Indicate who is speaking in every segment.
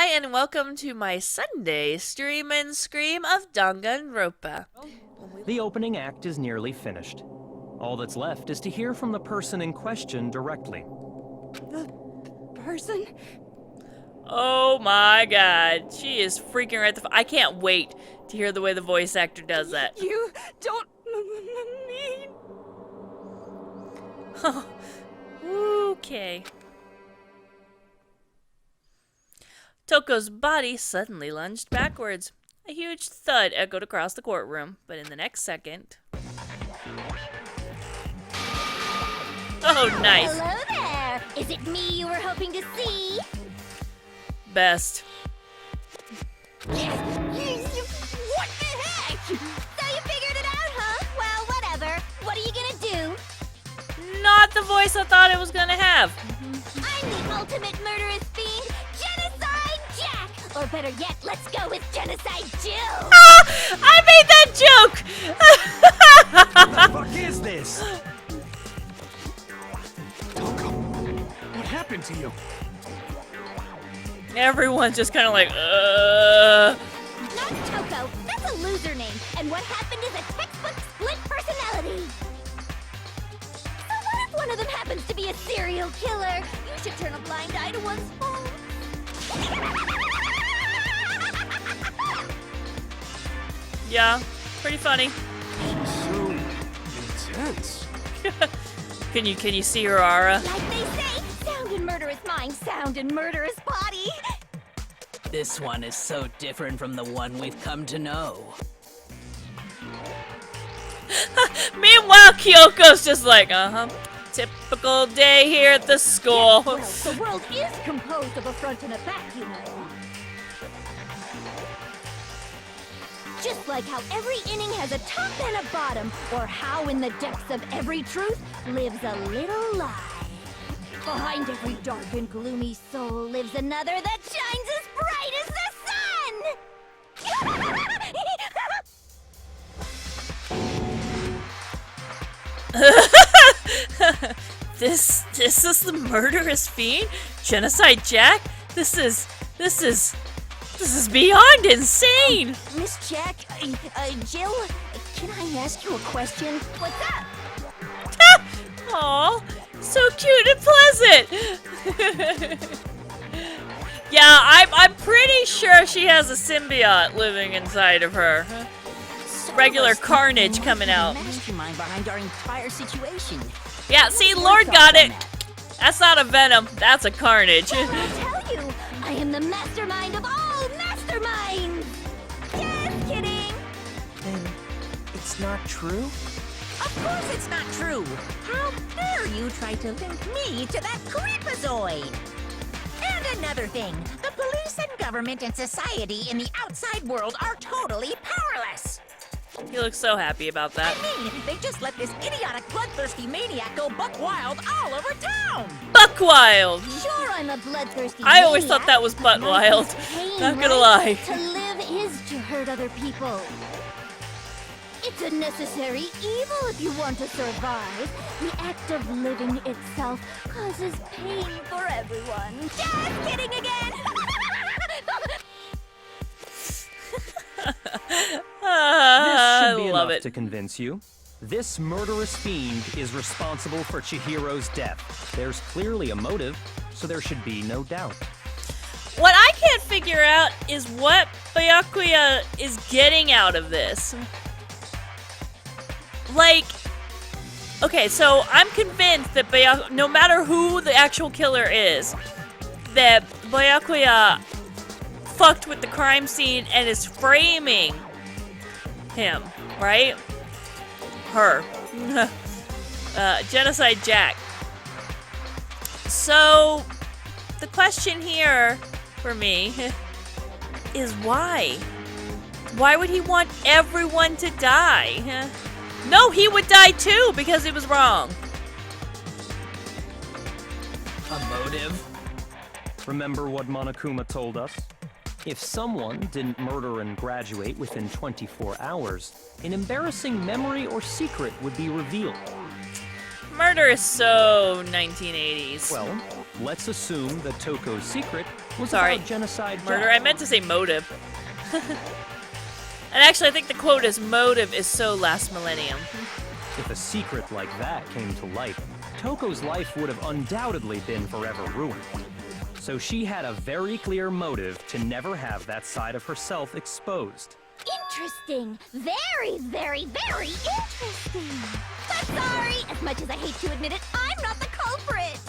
Speaker 1: Hi, and welcome to my Sunday stream and scream of Danganronpa.
Speaker 2: The opening act is nearly finished. All that's left is to hear from the person in question directly.
Speaker 3: The person?
Speaker 1: Oh my god, she is freaking right I can't wait to hear the way the voice actor does that.
Speaker 3: You don't mean...
Speaker 1: Okay. Toko's body suddenly lunged backwards. A huge thud echoed across the courtroom, but in the next second... Oh, nice.
Speaker 4: Hello there! Is it me you were hoping to see?
Speaker 1: Best.
Speaker 4: What the heck? So you figured it out, huh? Well, whatever. What are you gonna do?
Speaker 1: Not the voice I thought it was gonna have.
Speaker 4: I'm the ultimate murderous fiend, Genocide Jack! Or better yet, let's go with Genocide Jill!
Speaker 1: Ah! I made that joke!
Speaker 2: What the fuck is this?
Speaker 5: Toko, what happened to you?
Speaker 1: Everyone's just kind of like,
Speaker 4: Not Toko, that's a loser name, and what happened is a textbook split personality! So what if one of them happens to be a serial killer? You should turn a blind eye to one's fault.
Speaker 1: Yeah, pretty funny.
Speaker 5: So intense.
Speaker 1: Can you see her aura?
Speaker 4: Like they say, sound in murderous mind, sound in murderous body.
Speaker 6: This one is so different from the one we've come to know.
Speaker 1: Meanwhile, Kyoko's just like, typical day here at the school.
Speaker 4: Well, the world is composed of a front and a back, you know. Just like how every inning has a top and a bottom, or how in the depths of every truth lives a little lie. Behind every dark and gloomy soul lives another that shines as bright as the sun!
Speaker 1: This is the murderous fiend? Genocide Jack? This is beyond insane!
Speaker 4: Miss Jack, Jill, can I ask you a question? What's up?
Speaker 1: Aw, so cute and pleasant! Yeah, I'm pretty sure she has a symbiote living inside of her. Regular carnage coming out.
Speaker 6: Mastermind behind our entire situation.
Speaker 1: Yeah, see, Lord got it! That's not a venom, that's a carnage.
Speaker 4: I tell you, I am the mastermind of all masterminds! Just kidding!
Speaker 2: Then it's not true?
Speaker 6: Of course it's not true. How dare you try to link me to that creepazoid? And another thing, the police and government and society in the outside world are totally powerless.
Speaker 1: He looks so happy about that.
Speaker 6: I mean, they just let this idiotic, bloodthirsty maniac go buck wild all over town.
Speaker 1: Buck wild!
Speaker 4: Sure, I'm a bloodthirsty
Speaker 1: I always
Speaker 4: maniac,
Speaker 1: thought that was butt
Speaker 4: but my
Speaker 1: wild.
Speaker 4: pain,
Speaker 1: Not gonna
Speaker 4: right?
Speaker 1: lie.
Speaker 4: To live is to hurt other people. It's a necessary evil if you want to survive. The act of living itself causes pain for everyone. Just kidding again!
Speaker 2: This should be
Speaker 1: I love
Speaker 2: enough
Speaker 1: it.
Speaker 2: to convince you. This murderous fiend is responsible for Chihiro's death. There's clearly a motive, so there should be no doubt.
Speaker 1: What I can't figure out is what Byakuya is getting out of this. Like, okay, so I'm convinced that no matter who the actual killer is, that Byakuya fucked with the crime scene and is framing him, right? Her. Genocide Jack. So, the question here for me is why? Why would he want everyone to die? No, he would die too because he was wrong.
Speaker 6: A motive?
Speaker 2: Remember what Monokuma told us? If someone didn't murder and graduate within 24 hours, an embarrassing memory or secret would be revealed.
Speaker 1: Murder is so 1980s.
Speaker 2: Well, let's assume that Toko's secret was
Speaker 1: Sorry.
Speaker 2: about Genocide
Speaker 1: Murder.
Speaker 2: Jack.
Speaker 1: I meant to say motive. And actually, I think the quote is motive is so last millennium.
Speaker 2: If a secret like that came to light, Toko's life would have undoubtedly been forever ruined. So she had a very clear motive to never have that side of herself exposed.
Speaker 4: Interesting. Very, very, very interesting. But sorry, as much as I hate to admit it, I'm not the culprit.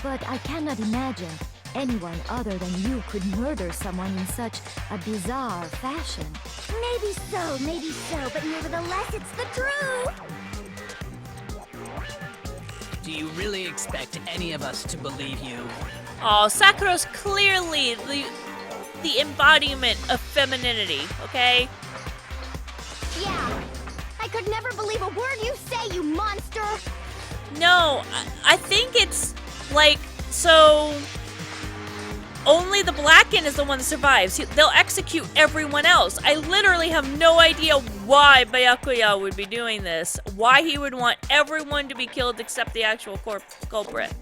Speaker 7: But I cannot imagine anyone other than you could murder someone in such a bizarre fashion.
Speaker 4: Maybe so, but nevertheless, it's the truth.
Speaker 8: Do you really expect any of us to believe you?
Speaker 1: Oh, Sakuro's clearly the embodiment of femininity, okay?
Speaker 4: Yeah. I could never believe a word you say, you monster.
Speaker 1: No, I think it's like, so only the Blackened is the one that survives. They'll execute everyone else. I literally have no idea why Byakuya would be doing this. Why he would want everyone to be killed except the actual culprit.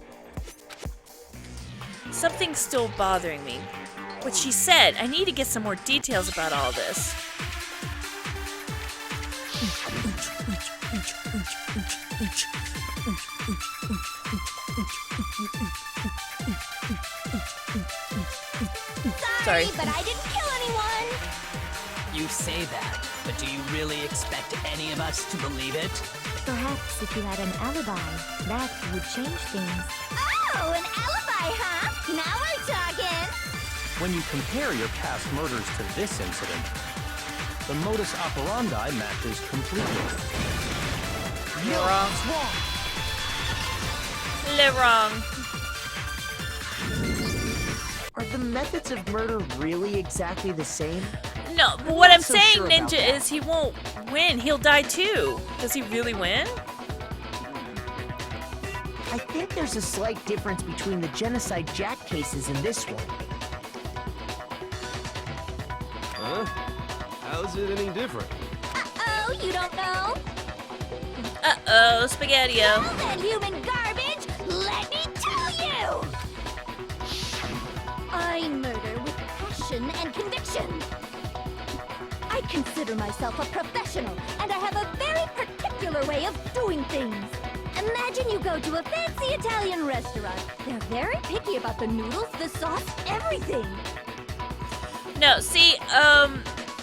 Speaker 1: Something's still bothering me. What she said, I need to get some more details about all this. Sorry.
Speaker 4: But I didn't kill anyone.
Speaker 8: You say that, but do you really expect any of us to believe it?
Speaker 7: Perhaps if you had an alibi, that would change things.
Speaker 4: Oh, an alibi, huh? Now we're talking.
Speaker 2: When you compare your past murders to this incident, the modus operandi matches completely.
Speaker 1: You're wrong. Live wrong.
Speaker 9: Are the methods of murder really exactly the same?
Speaker 1: No, but what I'm
Speaker 9: so
Speaker 1: saying,
Speaker 9: sure about
Speaker 1: Ninja,
Speaker 9: that.
Speaker 1: is he won't win. He'll die too. Does he really win?
Speaker 9: I think there's a slight difference between the Genocide Jack cases and this one.
Speaker 5: Huh? How's it any different?
Speaker 4: Uh-oh, you don't know?
Speaker 1: Uh-oh, Spaghetti-O.
Speaker 4: Well then, human garbage, let me tell you! I murder with passion and conviction. I consider myself a professional, and I have a very particular way of doing things. Imagine you go to a fancy Italian restaurant. They're very picky about the noodles, the sauce, everything.
Speaker 1: No, see,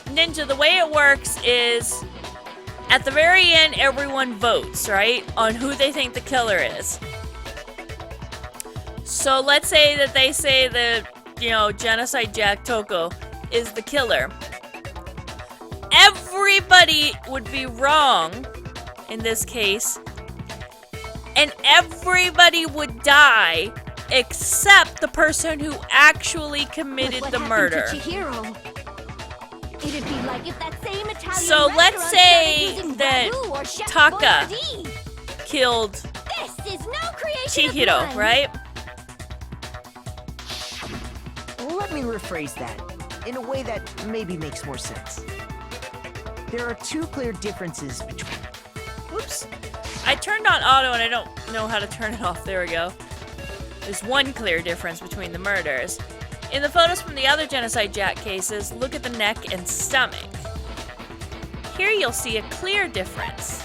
Speaker 1: Ninja, the way it works is at the very end, everyone votes, right, on who they think the killer is. So let's say that they say that, you know, Genocide Jack Toko is the killer. Everybody would be wrong in this case, and everybody would die except the person who actually committed
Speaker 4: But
Speaker 1: the
Speaker 4: what
Speaker 1: murder.
Speaker 4: happened to Chihiro? It'd be like if that same Italian
Speaker 1: So let's
Speaker 4: restaurant
Speaker 1: say
Speaker 4: started using
Speaker 1: that
Speaker 4: Ragu or Chef
Speaker 1: Taka
Speaker 4: Boyardee.
Speaker 1: Killed
Speaker 4: This is no creation of
Speaker 1: Chihiro,
Speaker 4: mine.
Speaker 1: right?
Speaker 9: Let me rephrase that in a way that maybe makes more sense. There are two clear differences between...
Speaker 1: Oops. I turned on auto and I don't know how to turn it off. There we go. There's one clear difference between the murders. In the photos from the other Genocide Jack cases, look at the neck and stomach. Here you'll see a clear difference.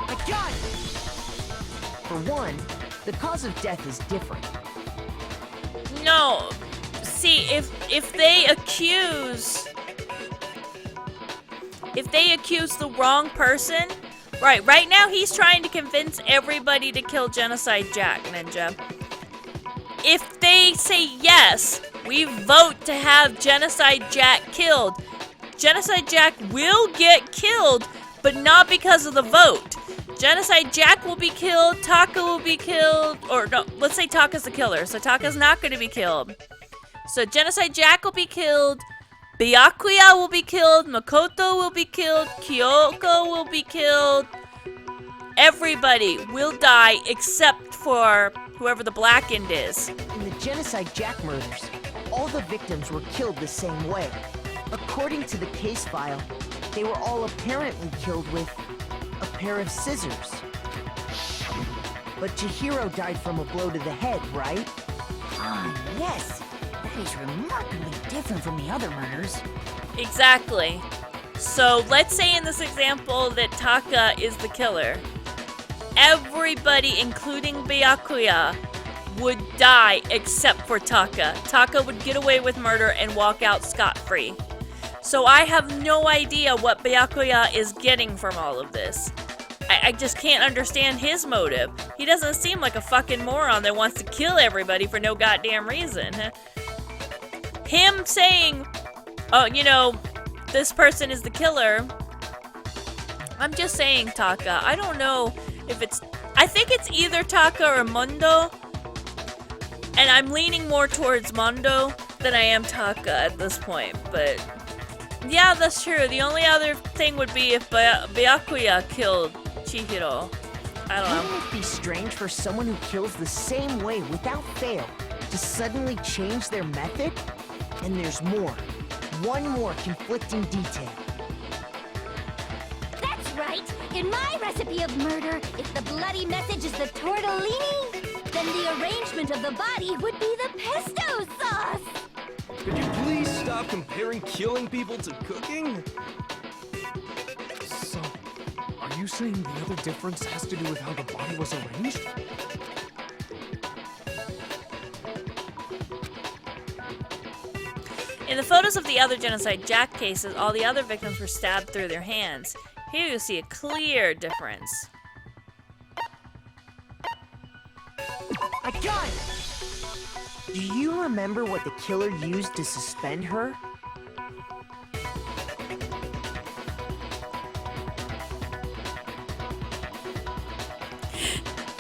Speaker 9: My God! For one, the cause of death is different.
Speaker 1: No. See, if they accuse the wrong person, right now he's trying to convince everybody to kill Genocide Jack, Ninja. If they say yes, we vote to have Genocide Jack killed. Genocide Jack will get killed, but not because of the vote. Genocide Jack will be killed, Taka will be killed, or no, let's say Taka's the killer, so Taka's not going to be killed. So Genocide Jack will be killed, Byakuya will be killed, Makoto will be killed, Kyoko will be killed. Everybody will die except for whoever the Blackened is.
Speaker 9: In the Genocide Jack murders, all the victims were killed the same way. According to the case file, they were all apparently killed with a pair of scissors. But Chihiro died from a blow to the head, right?
Speaker 6: Ah, yes. That is remarkably different from the other murders.
Speaker 1: Exactly. So let's say in this example that Taka is the killer. Everybody, including Byakuya, would die except for Taka. Taka would get away with murder and walk out scot-free. So I have no idea what Byakuya is getting from all of this. I just can't understand his motive. He doesn't seem like a fucking moron that wants to kill everybody for no goddamn reason. Him saying, oh, you know, this person is the killer. I'm just saying Taka. I don't know if it's... I think it's either Taka or Mondo. And I'm leaning more towards Mondo than I am Taka at this point. But yeah, that's true. The only other thing would be if Byakuya killed Chihiro. I don't know.
Speaker 9: Wouldn't it be strange for someone who kills the same way without fail to suddenly change their method? And there's more. One more conflicting detail.
Speaker 4: That's right! In my recipe of murder, if the bloody message is the tortellini, then the arrangement of the body would be the pesto sauce!
Speaker 5: Could you please stop comparing killing people to cooking?
Speaker 10: So, are you saying the other difference has to do with how the body was arranged?
Speaker 1: In the photos of the other genocide Jack cases, all the other victims were stabbed through their hands. Here you see a clear difference.
Speaker 9: I got it! Do you remember what the killer used to suspend her?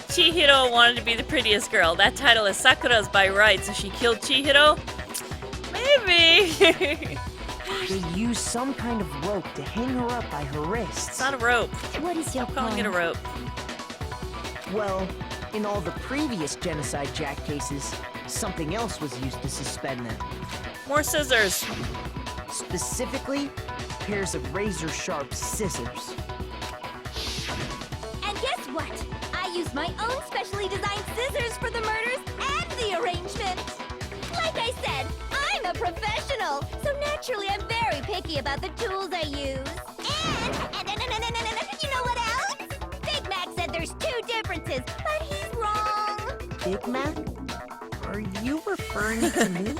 Speaker 1: Chihiro wanted to be the prettiest girl. That title is Sakura's by right, so she killed Chihiro? Maybe.
Speaker 9: They used some kind of rope to hang her up by her wrists.
Speaker 1: It's not a rope.
Speaker 7: What is your
Speaker 1: I'm calling it a rope.
Speaker 9: Well, in all the previous genocide Jack cases, something else was used to suspend them.
Speaker 1: More scissors.
Speaker 9: Specifically, pairs of razor-sharp scissors.
Speaker 4: And guess what? I used my own specially designed scissors for the murders and the arrangement! Like I said, I'm a professional, so naturally I'm very picky about the tools I use. And you know what else? Big Mac said there's two differences, but he's wrong.
Speaker 9: Big Mac? Are you referring to me?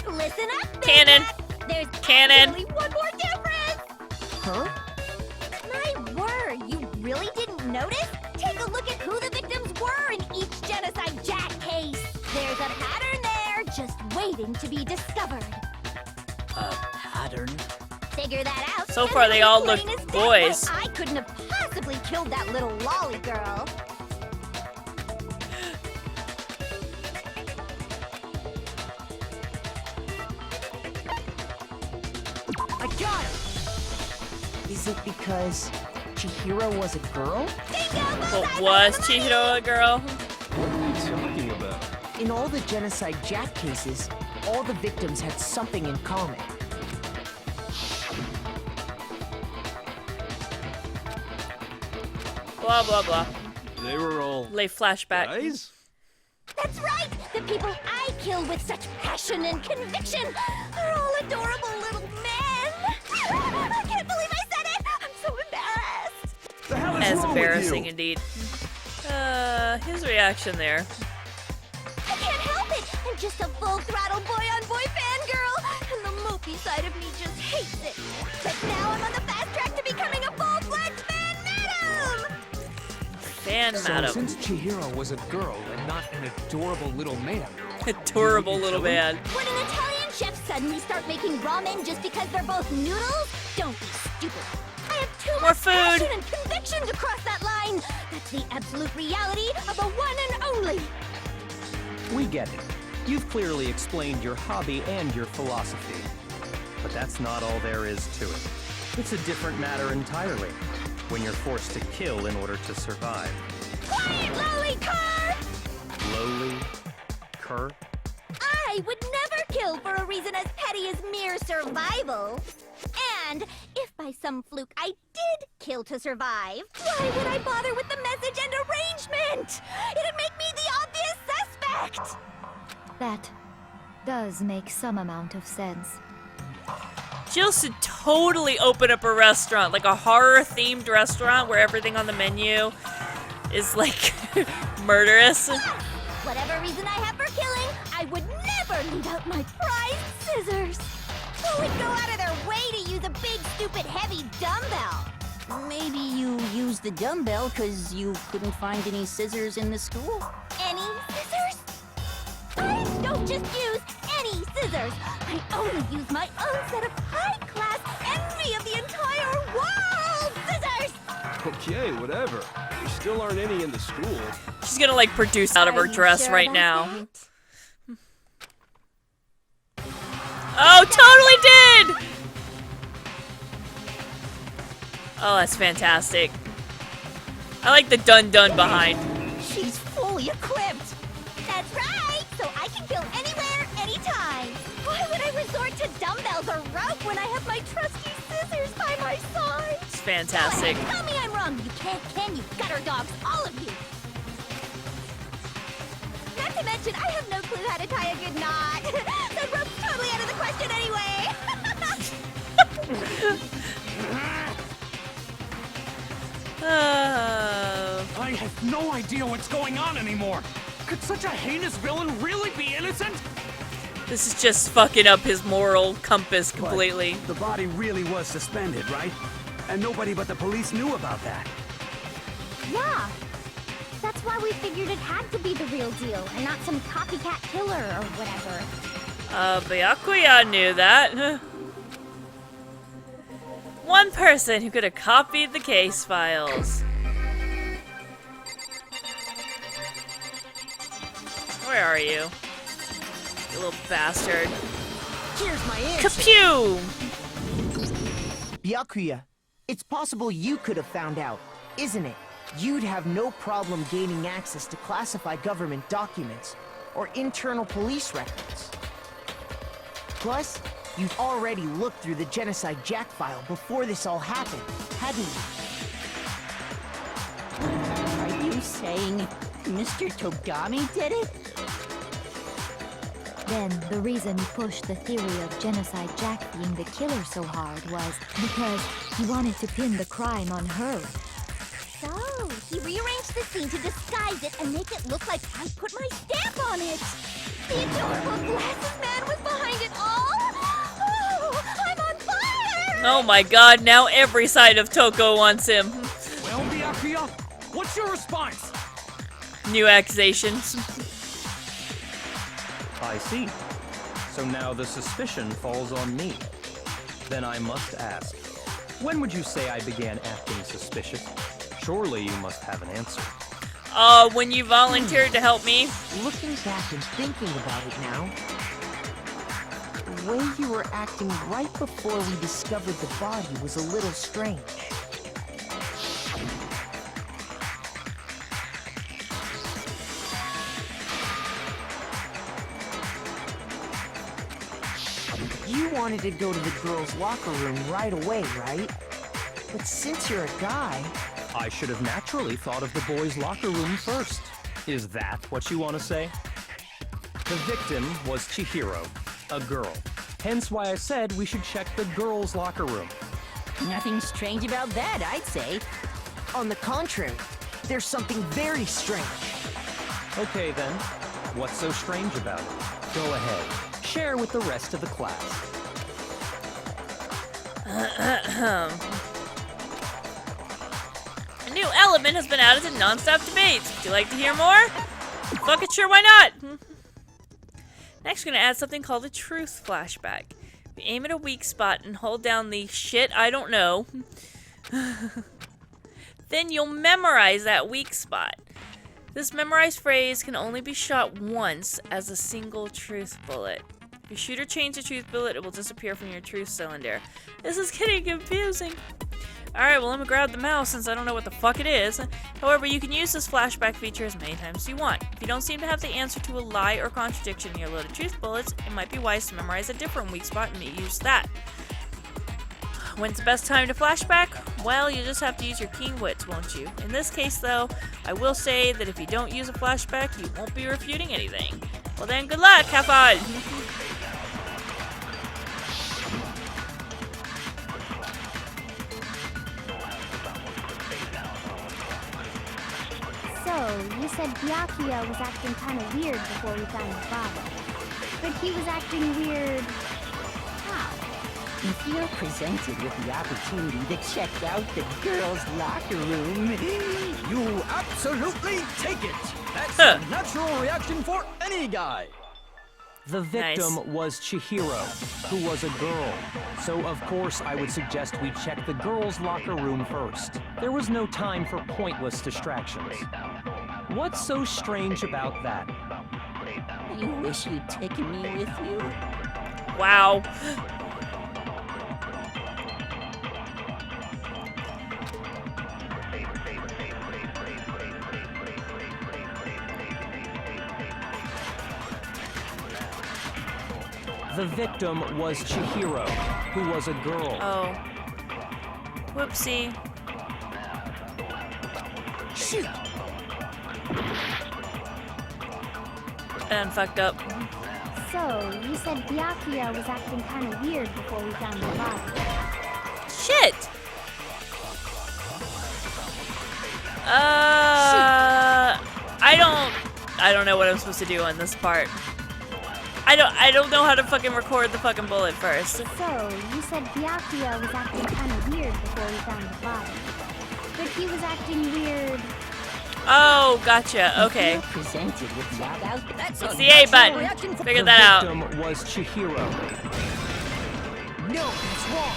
Speaker 4: Listen up, Big
Speaker 1: Cannon.
Speaker 4: Mac. There's
Speaker 1: Cannon.
Speaker 4: actually one more difference.
Speaker 9: Huh?
Speaker 4: My word, you really didn't notice? Take a look at who the victims were in each genocide Jack case. There's a pattern there, just waiting to be discovered.
Speaker 8: A pattern?
Speaker 4: Figure that out.
Speaker 1: So
Speaker 4: and
Speaker 1: far, they
Speaker 4: it'll
Speaker 1: all
Speaker 4: be
Speaker 1: look
Speaker 4: plain as day
Speaker 1: boys.
Speaker 4: why I couldn't have possibly killed that little lolly girl.
Speaker 9: I got it! Is it because Chihiro was a girl?
Speaker 1: But was Chihiro a girl?
Speaker 5: What are you talking about?
Speaker 9: In all the genocide Jack cases, all the victims had something in common.
Speaker 1: Blah, blah, blah.
Speaker 5: They were all
Speaker 1: Lay flashback.
Speaker 5: guys?
Speaker 4: That's right! The people I kill with such passion and conviction are all adorable little men! I can't believe I said it! I'm so embarrassed!
Speaker 5: The hell is
Speaker 1: As
Speaker 5: wrong
Speaker 1: embarrassing
Speaker 5: with
Speaker 1: indeed. His reaction there.
Speaker 4: I can't help it! I'm just a full-throttle boy-on-boy fangirl! And the mopey side of me just hates it! But now I'm on the fast track to becoming a full-fledged fan madam!
Speaker 1: Fan
Speaker 10: So
Speaker 1: madam.
Speaker 10: since Chihiro was a girl and not an adorable little man,
Speaker 1: Adorable little man.
Speaker 4: Would an Italian chef suddenly start making ramen just because they're both noodles? Don't be stupid. I have too
Speaker 1: More
Speaker 4: much
Speaker 1: food.
Speaker 4: passion and conviction to cross that line. That's the absolute reality of the one and only.
Speaker 2: We get it. You've clearly explained your hobby and your philosophy. But that's not all there is to it. It's a different matter entirely, when you're forced to kill in order to survive.
Speaker 4: Quiet, lolly car!
Speaker 2: Lowly, cur,
Speaker 4: I would never kill for a reason as petty as mere survival. And if by some fluke I did kill to survive, why would I bother with the message and arrangement? It'd make me the obvious suspect!
Speaker 7: That does make some amount of sense.
Speaker 1: Jill should totally open up a restaurant, like a horror-themed restaurant where everything on the menu is, like, murderous.
Speaker 4: Whatever reason I have for killing, I would never leave out my prized scissors. Who would go out of their way to use a big, stupid, heavy dumbbell?
Speaker 6: Maybe you used the dumbbell because you couldn't find any scissors in the school?
Speaker 4: Any scissors? I don't just use any scissors. I only use my own set of high-class, envy of the entire world scissors!
Speaker 5: Okay, whatever. There still aren't any in the school.
Speaker 1: She's gonna, like, produce out of her dress
Speaker 4: Sure
Speaker 1: right
Speaker 4: about
Speaker 1: now.
Speaker 4: that?
Speaker 1: Oh, totally did! Oh, that's fantastic. I like the dun-dun behind.
Speaker 6: She's fully equipped!
Speaker 4: That's right! So I can kill anywhere, anytime! Why would I resort to dumbbells or rope when I have my trusty scissors by my side?
Speaker 1: It's fantastic.
Speaker 4: Go ahead, tell me I'm wrong! You can't, can you? Gutter dogs, all of you! Not to mention, I have no clue how to tie a good knot! That rope's totally out of the question anyway!
Speaker 10: I have no idea what's going on anymore. Could such a heinous villain really be innocent?
Speaker 1: This is just fucking up his moral compass completely.
Speaker 11: But the body really was suspended, right? And nobody but the police knew about that.
Speaker 4: Yeah! That's why we figured it had to be the real deal, and not some copycat killer or whatever.
Speaker 1: Byakuya knew that. One person who could have copied the case files. Where are you? You little bastard.
Speaker 9: Here's my answer.
Speaker 1: Kapew!
Speaker 9: Byakuya, it's possible you could have found out, isn't it? You'd have no problem gaining access to classified government documents or internal police records. Plus, you'd already looked through the genocide Jack file before this all happened, hadn't you?
Speaker 6: Are you saying Mr. Togami did it?
Speaker 7: Then, the reason he pushed the theory of Genocide Jack being the killer so hard was because he wanted to pin the crime on her.
Speaker 4: So, he rearranged the scene to disguise it and make it look like I put my stamp on it. The adorable glasses man was behind it all. Oh, I'm on fire!
Speaker 1: Oh my god, now every side of Toko wants him.
Speaker 10: Well, Byakuya, what's your response?
Speaker 1: New accusations.
Speaker 2: I see. So now the suspicion falls on me. Then I must ask, when would you say I began acting suspicious? Surely you must have an answer.
Speaker 1: When you volunteered to help me.
Speaker 9: Looking back and thinking about it now, the way you were acting right before we discovered the body was a little strange. You wanted to go to the girls' locker room right away, right? But since you're a guy...
Speaker 2: I should have naturally thought of the boys' locker room first. Is that what you want to say? The victim was Chihiro, a girl. Hence why I said we should check the girls' locker room.
Speaker 6: Nothing strange about that, I'd say.
Speaker 9: On the contrary, there's something very strange.
Speaker 2: Okay then, what's so strange about it? Go ahead, share with the rest of the class.
Speaker 1: A new element has been added to non-stop debates. Would you like to hear more? Fuck it, sure, why not? Next, we're gonna add something called a truth flashback. We aim at a weak spot and hold down the shit I don't know. Then you'll memorize that weak spot. This memorized phrase can only be shot once as a single truth bullet. If you shoot or change the truth bullet, it will disappear from your truth cylinder. This is getting confusing. Alright, well, let me grab the mouse since I don't know what the fuck it is. However, you can use this flashback feature as many times as you want. If you don't seem to have the answer to a lie or contradiction in your loaded truth bullets, it might be wise to memorize a different weak spot and use that. When's the best time to flashback? Well, you just have to use your keen wits, won't you? In this case, though, I will say that if you don't use a flashback, you won't be refuting anything. Well then, good luck! Have fun!
Speaker 7: So, you said Byakuya was acting kind of weird before we found his body. But he was acting weird... how?
Speaker 12: If you're presented with the opportunity to check out the girls' locker room,
Speaker 5: You absolutely take it! That's a natural reaction for any guy!
Speaker 2: The victim was Chihiro, who was a girl. So of course I would suggest we check the girls' locker room first. There was no time for pointless distractions. What's so strange about that?
Speaker 12: you wish you'd taken me with you.
Speaker 1: Wow.
Speaker 2: The victim was Chihiro, who was a girl.
Speaker 1: Oh. Whoopsie.
Speaker 12: Shoot!
Speaker 1: And fucked up.
Speaker 7: So, you said Byakuya was acting kind of weird before we found the body.
Speaker 1: Shit! I don't know what I'm supposed to do on this part. I don't know how to fucking record the fucking bullet first.
Speaker 7: So, you said Byakuya was acting kind of weird before we found the body. But he was acting weird...
Speaker 1: Oh, gotcha. Okay.
Speaker 12: Presented with
Speaker 1: It's the A button. Figured that out.
Speaker 2: The victim was Chihiro.
Speaker 9: No, that's wrong.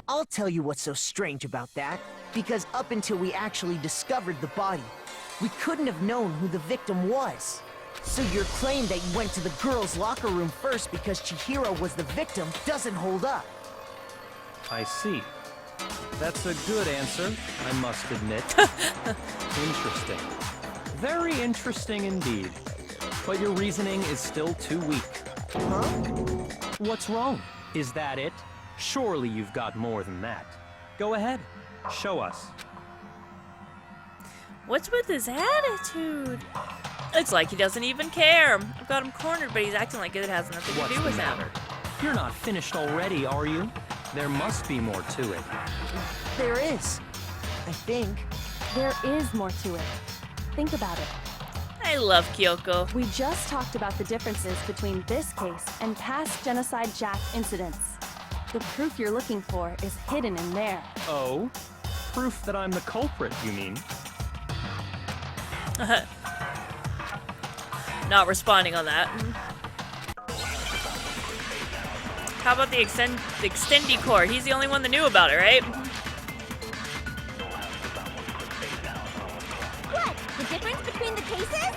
Speaker 9: I'll tell you what's so strange about that. Because up until we actually discovered the body, we couldn't have known who the victim was. So your claim that you went to the girls' locker room first because Chihiro was the victim doesn't hold up.
Speaker 2: I see. That's a good answer, I must admit. Interesting. Very interesting indeed. But your reasoning is still too weak.
Speaker 9: Huh?
Speaker 2: What's wrong? Is that it? Surely you've got more than that. Go ahead. Show us.
Speaker 1: What's with his attitude? It's like he doesn't even care. I've got him cornered, but he's acting like it has nothing to do with him.
Speaker 2: You're not finished already, are you? There must be more to it.
Speaker 9: There is. I think.
Speaker 3: There is more to it. Think about it.
Speaker 1: I love Kyoko.
Speaker 3: We just talked about the differences between this case and past genocide Jack incidents. The proof you're looking for is hidden in there.
Speaker 2: Oh? Proof that I'm the culprit, you mean?
Speaker 1: Not responding on that. How about the extendy cord? He's the only one that knew about it, right?
Speaker 4: What? The difference between the cases?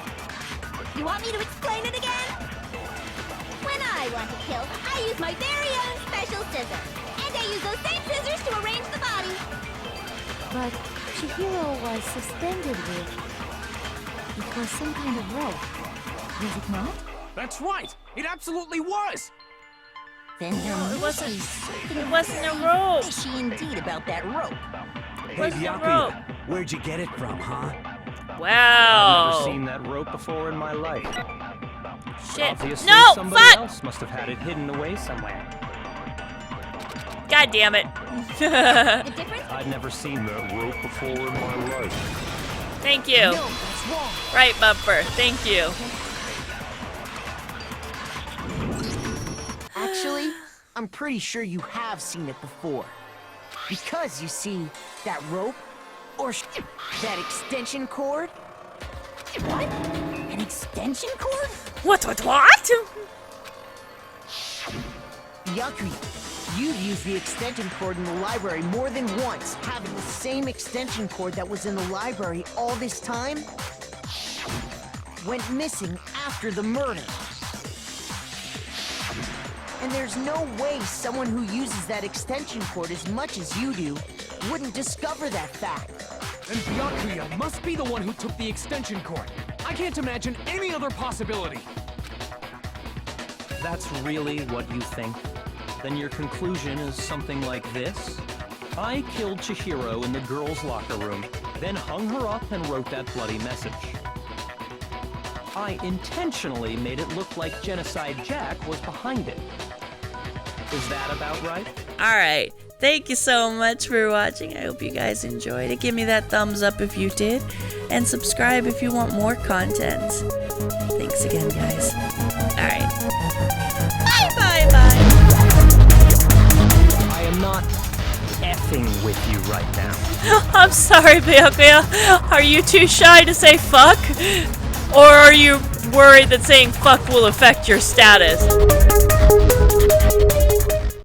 Speaker 4: You want me to explain it again? When I want to kill, I use my very own special scissors. And I use those same scissors to arrange the body.
Speaker 7: But Chihiro was suspended with... It was some kind of rope. Was it not?
Speaker 10: That's right! It absolutely was!
Speaker 12: Then there must be
Speaker 1: It wasn't a rope.
Speaker 12: fishy indeed about that rope.
Speaker 11: Hey,
Speaker 1: Where's the
Speaker 11: Byakuya,
Speaker 1: rope?
Speaker 11: where'd you get it from, huh?
Speaker 1: Wow.
Speaker 2: I've never seen that rope before in my life.
Speaker 1: Shit.
Speaker 2: Obviously,
Speaker 1: No!
Speaker 2: somebody
Speaker 1: Fuck!
Speaker 2: else must have had it hidden away somewhere.
Speaker 1: God damn it.
Speaker 4: The difference?
Speaker 2: I'd never seen that rope before in my life.
Speaker 1: Thank you.
Speaker 9: No, that's wrong.
Speaker 1: Right, Bumper. Thank you.
Speaker 9: Actually, I'm pretty sure you have seen it before. Because, you see, that rope, or that extension cord...
Speaker 12: What? An extension cord?
Speaker 1: What?
Speaker 9: Byakuya, you've used the extension cord in the library more than once. Having the same extension cord that was in the library all this time went missing after the murder. And there's no way someone who uses that extension cord as much as you do wouldn't discover that fact.
Speaker 10: And Byakuya must be the one who took the extension cord. I can't imagine any other possibility.
Speaker 2: that's really what you think, then your conclusion is something like this. I killed Chihiro in the girls' locker room, then hung her up and wrote that bloody message. I intentionally made it look like Genocide Jack was behind it. Is that about right?
Speaker 1: Alright, thank you so much for watching. I hope you guys enjoyed it. Give me that thumbs up if you did, and subscribe if you want more content. Thanks again, guys. Alright. Bye.
Speaker 2: I am not effing with you right now.
Speaker 1: I'm sorry, Byakuya. Are you too shy to say fuck? Or are you worried that saying fuck will affect your status?